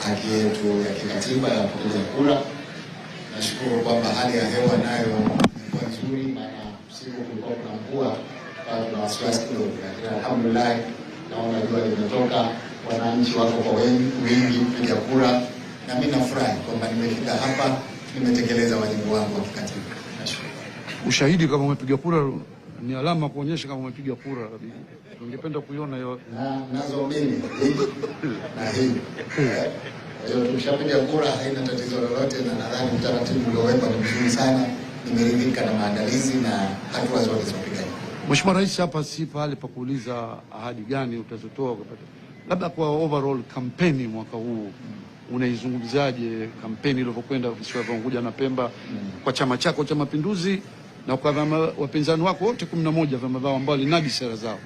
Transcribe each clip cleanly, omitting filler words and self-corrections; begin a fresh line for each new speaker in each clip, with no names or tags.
haki yetu ya kikatiba ya kupiga kura. Nashukuru kwamba hali ya hewa nayo ilikuwa nzuri, maana siku kulikuwa kuna mvua, na wasiwasi kidogo, lakini alhamdulillah naona jua limetoka, wananchi wako kwa wingi kupiga kura, na mimi nafurahi kwamba nimefika hapa, nimetekeleza wajibu wangu wa kikatiba. Nashukuru.
Ushahidi kama umepiga kura ni alama kuonyesha kama umepiga kura. Tungependa kuiona hiyo.
Nazo mimi na hii. Kwa hiyo tumeshapiga kura, haina tatizo lolote, na nadhani utaratibu uliowekwa ni mzuri sana. Nimeridhika na maandalizi na hatua zote zilizopiga.
Mheshimiwa Rais, hapa si pale pa kuuliza ahadi gani utazotoa, labda kwa overall kampeni mwaka huu unaizungumzaje kampeni ilivyokwenda visiwa vya Unguja na Pemba kwa chama chako cha Mapinduzi na kwa wapinzani wako wote 11 vyama vyao ambao linadi sera zao?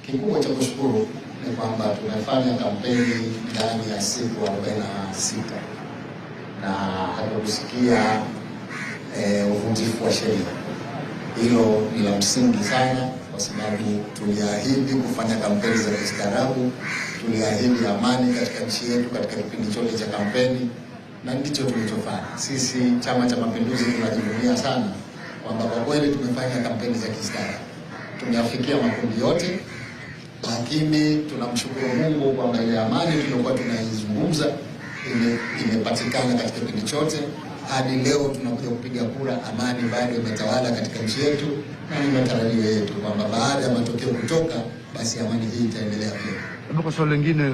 Kikubwa cha kushukuru ni kwamba tumefanya kampeni ndani ya siku 46 na hatukusikia uvunjifu wa sheria. Hilo ni la msingi sana, kwa sababu tuliahidi kufanya kampeni za kistaarabu, tuliahidi amani katika nchi yetu katika kipindi chote cha kampeni, na ndicho tulichofanya. Sisi Chama cha Mapinduzi tunajivunia sana kwamba kwa kweli tumefanya kampeni za kistaarabu, tumeafikia makundi yote, lakini tunamshukuru Mungu kwamba ile amani tuliyokuwa tunaizungumza imepatikana katika kipindi chote. Hadi leo tunakuja kupiga kura, amani bado imetawala katika nchi yetu, na ni matarajio yetu kwamba baada ya matokeo kutoka, basi amani hii itaendelea pia.
Kwa swali lingine,